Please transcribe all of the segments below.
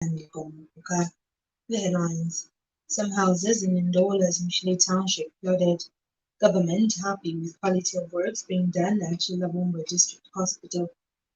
Okay. The headlines. Some houses in Indola's Michelin Township flooded. Government happy with quality of works being done at Chilabumba District Hospital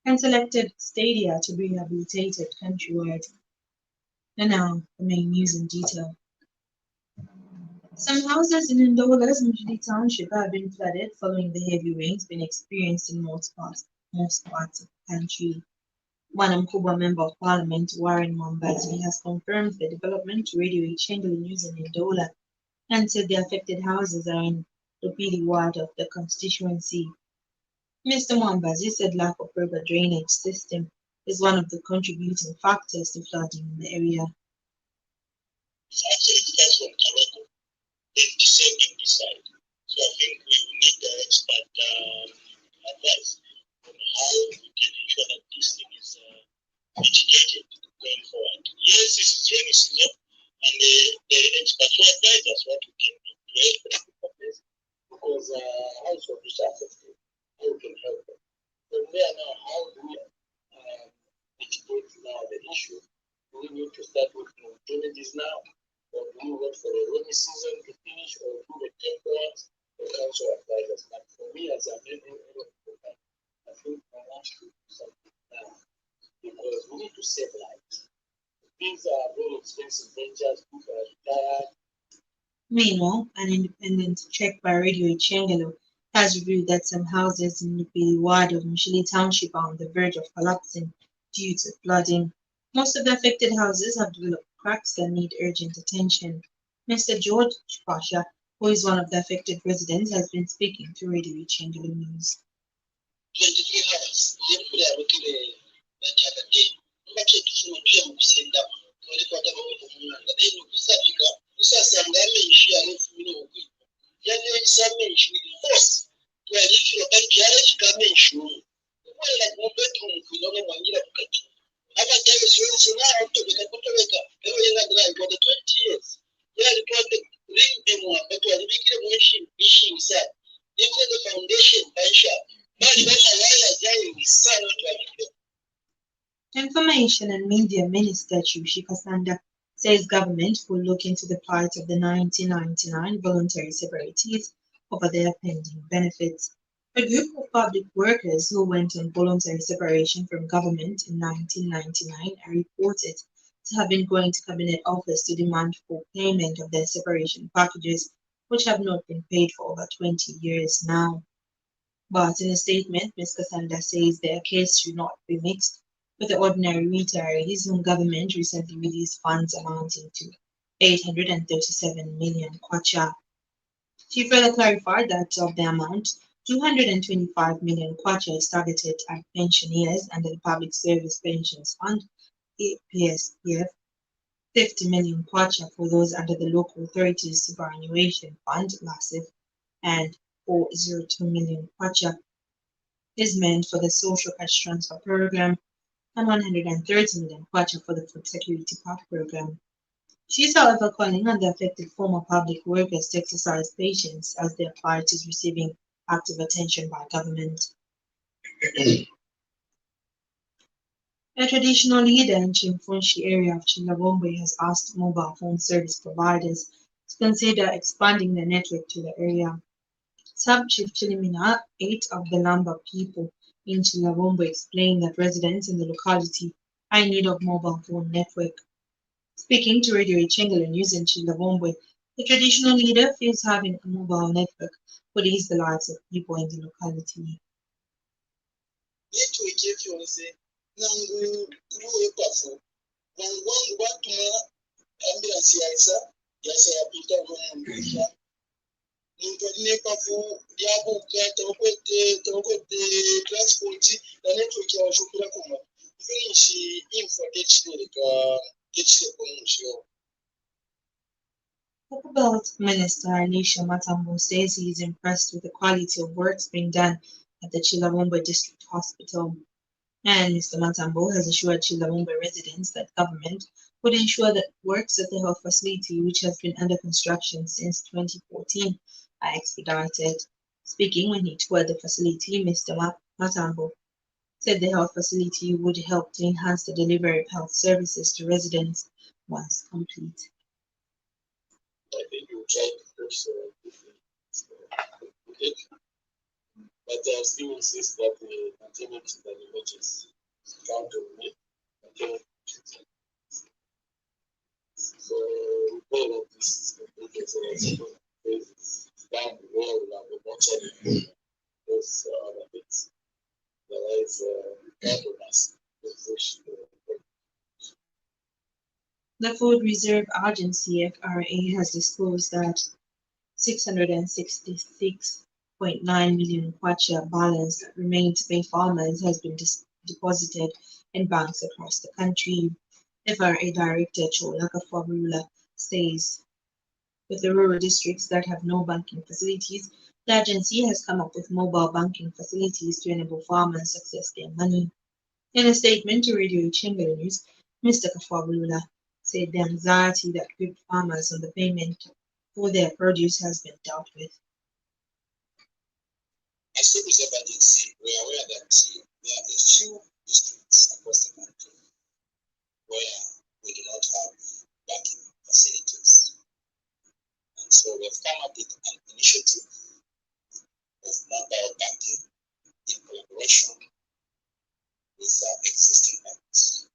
and selected stadia to be rehabilitated countrywide. And now, the main news in detail. Some houses in Indola's Michelin Township have been flooded following the heavy rains being experienced in most parts of the country. One Mkubwa Member of Parliament Warren Mwambazi has confirmed the development to Radio Ichengali News in Ndola and said the affected houses are in Lupili ward of the constituency. Mr. Mwambazi said lack of proper drainage system is one of the contributing factors to flooding in the area. Actually, it starts from Taroko, then descending this side. So I think we will need the expert advice on how we can ensure that this thing is mitigated going forward. Yes, this is rainy season, and the experts will advise us what we can do to help the people first, because households which are affected, how we can help them. From there now, how do we mitigate now the issue? Do we need to start working on drainages now? Or do we wait for the rainy season to finish, or do the temporaries? The council advisors. But for me, as a member of the I think I want to do something now, because we need to save lives. These are very expensive ventures. People are retired. Meanwhile, an independent check by Radio Chengelo has revealed that some houses in the ward of Mishili Township are on the verge of collapsing due to flooding. Most of the affected houses have developed cracks that need urgent attention. Mr. George Pasha, who is one of the affected residents, has been speaking to Radio Chengelo News. 23 hours. Then are looking at the other day. Much to from send up. Only what about the moon. Then usasanga amenshi arefumira okwi yane isamenshi force twalifira kajara chikamenshi kwela kubedroom kunono mwangira kukati abatayo zonse na kutobeka lero yenga drive for the 20 years yali twate ring them up twalibikire machine fishing sa even the foundation baisha bali bama waya jayi misano twalibikire. Information and Media Minister Chushi Kasanda says government will look into the plight of the 1999 voluntary separatees over their pending benefits. A group of public workers who went on voluntary separation from government in 1999 are reported to have been going to Cabinet Office to demand full payment of their separation packages, which have not been paid for over 20 years now. But in a statement, Ms. Kasanda says their case should not be mixed with the ordinary retirees whom government recently released funds amounting to 837 million kwacha. She further clarified that of the amount, 225 million kwacha is targeted at pensioners under the Public Service Pensions Fund, PSPF, 50 million kwacha for those under the Local Authorities Superannuation Fund, LASIF, and 402 million kwacha is meant for the Social Cash Transfer Program and 130 million kwacha for the Food Security Pack Program. She is, however, calling on the affected former public workers to exercise patience as their plight is receiving active attention by government. A traditional leader in Chimfunshi area of Chilabombe has asked mobile phone service providers to consider expanding their network to the area. Sub-Chief Chilimina, 8 of the Lamba people in Chilabombe, explained that residents in the locality are in need of mobile phone network. Speaking to Radio Ichengelo News in Chilabombe, the traditional leader feels having a mobile network would ease the lives of people in the locality. Belt Minister Anisha Matambo says he is impressed with the quality of works being done at the Chilabombe District Hospital. And Mr. Matambo has assured Chilabombe residents that government would ensure that works at the health facility, which has been under construction since 2014, are expedited. Speaking when he toured the facility, Mr. Matambo said the health facility would help to enhance the delivery of health services to residents once complete. I think you tried to push it, but I still insist that the maintenance of the images count on it until so we pray that this is completed so that it's done well and we watch those other bits. Otherwise, count on us to push the The Food Reserve Agency (FRA) has disclosed that 666.9 million kwacha balance that remained to pay farmers has been deposited in banks across the country. FRA Director Cholaka Fabula says with the rural districts that have no banking facilities, the agency has come up with mobile banking facilities to enable farmers access their money. In a statement to Radio Chamber News, Mr. Kafabulula said the anxiety that gripped farmers on the payment for their produce has been dealt with. As Food Reserve Agency, we are aware that there are a few districts across the country where we do not have banking facilities. And so we have come up with an initiative of mobile banking in collaboration with existing banks.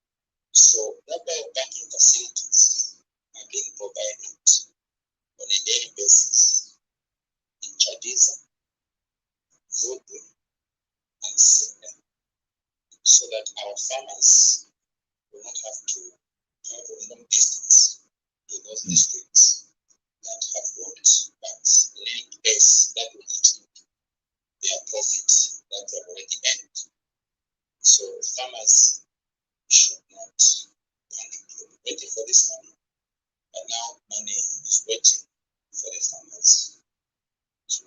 So mobile banking facilities are being provided on a daily basis in Chadiza, Zobwe, and Sinda, so that our farmers will not have to travel a long distance to those districts that have got banks. In any case, that will eat into their profits that they have already earned. So farmers should not panic. They'll be waiting for this money, but now money is waiting for the farmers to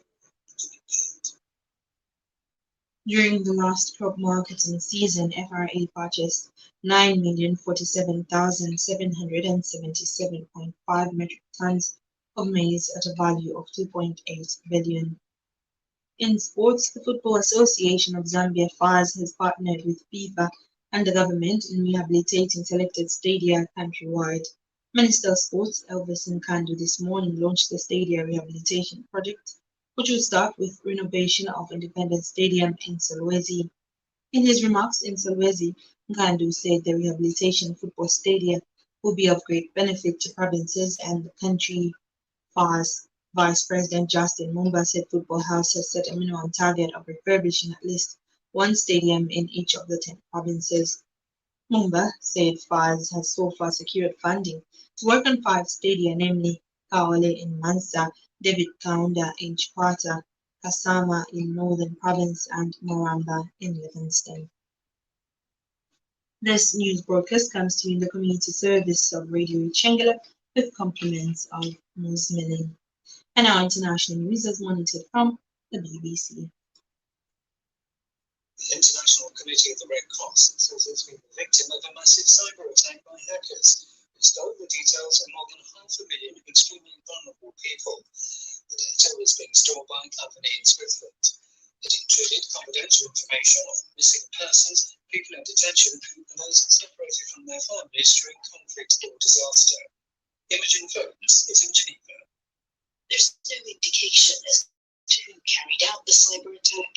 be paid. During the last crop marketing season, FRA purchased 9,047,777.5 metric tons of maize at a value of 2.8 billion. In sports, the Football Association of Zambia (FAS) has partnered with FIFA and the government in rehabilitating selected stadia countrywide. Minister of Sports Elvis Nkandu this morning launched the stadia rehabilitation project, which will start with renovation of Independence Stadium in Solwezi. In his remarks in Solwezi, Nkandu said the rehabilitation football stadia will be of great benefit to provinces and the country. FAS Vice President Justin Mumba said Football House has set a minimum target of refurbishing at least one stadium in each of the 10 provinces. Mumba said FAS has so far secured funding to work on 5 stadia, namely Kawale in Mansa, David Kaunda in Chikwata, Kasama in Northern Province, and Moramba in Livingston. This news broadcast comes to you in the community service of Radio Chengela with compliments of Moose Milling. And our international news is monitored from the BBC. The International Committee of the Red Cross says it's been the victim of a massive cyber attack by hackers who stole the details of more than 500,000 extremely vulnerable people. The data was being stored by a company in Switzerland. It included confidential information of missing persons, people in detention, and those separated from their families during conflict or disaster. Imogen Phones is in Geneva. There's no indication as to who carried out the cyber attack,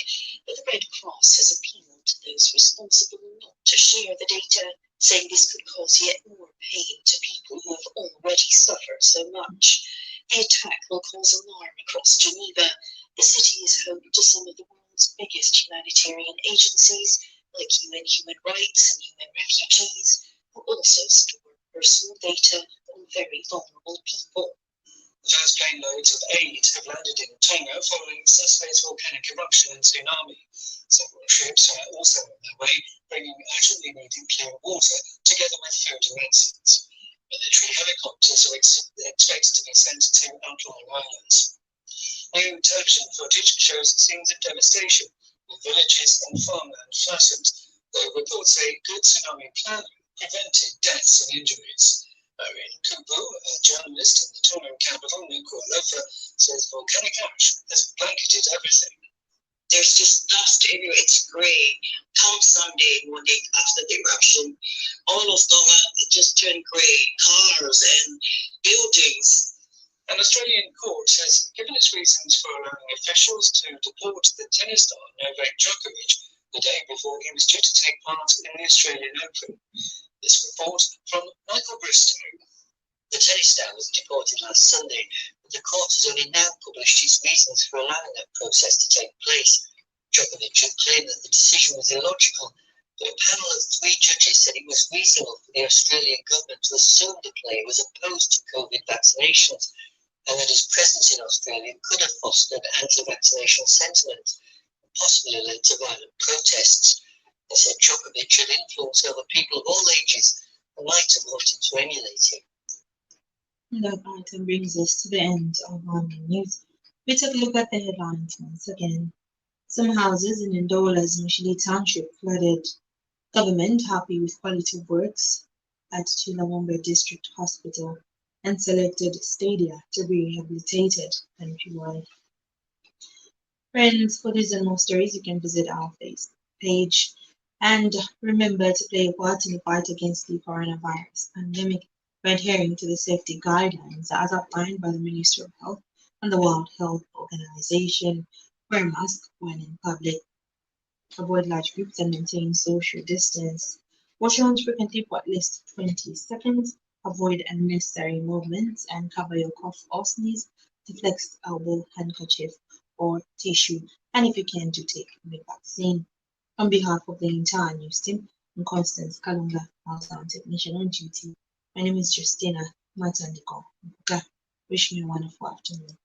but the Red Cross has appealed to those responsible not to share the data, saying this could cause yet more pain to people who have already suffered so much. The attack will cause alarm across Geneva. The city is home to some of the world's biggest humanitarian agencies, like UN Human Rights and UN Refugees, who also store personal data on very vulnerable people. The first plane loads of aid have landed in Tonga following Sassuate's volcanic eruption and tsunami. Several ships are also on their way, bringing urgently needed clean water together with food and medicines. Military helicopters are expected to be sent to outlying islands. New television footage shows scenes of devastation, with villages and farmland flattened, though reports say good tsunami planning prevented deaths and injuries. Marian Kubu, a journalist in the Tongan capital, Nuku'alofa, says volcanic ash has blanketed everything. There's just dust everywhere. It's grey. Come Sunday morning after the eruption, all of Tonga just turned grey. Cars and buildings. An Australian court has given its reasons for allowing officials to deport the tennis star Novak Djokovic the day before he was due to take part in the Australian Open. This report from Michael Bristow. The tennis star was deported last Sunday, but the court has only now published its reasons for allowing that process to take place. Djokovic had claimed that the decision was illogical, but a panel of 3 judges said it was reasonable for the Australian government to assume the player was opposed to COVID vaccinations, and that his presence in Australia could have fostered anti-vaccination sentiment, and possibly led to violent protests. They said Djokovic had influence over people of all ages and might have wanted to emulate him. That item brings us to the end of our news. We take a look at the headlines once again. Some houses in Ndola's Mushili Township flooded. Government happy with quality of works at Chilawombe District Hospital and selected stadia to be rehabilitated countrywide. Friends, for these and more stories, you can visit our Facebook page. And remember to play a part in the fight against the coronavirus pandemic by adhering to the safety guidelines as outlined by the Ministry of Health and the World Health Organization. Wear a mask when in public. Avoid large groups and maintain social distance. Wash your hands frequently for at least 20 seconds. Avoid unnecessary movements and cover your cough or sneeze with a flexible handkerchief or tissue. And if you can, do take the vaccine. On behalf of the entire news team and Constance Kalunga, our sound technician on duty, my name is Justina Matandiko. Wish me a wonderful afternoon.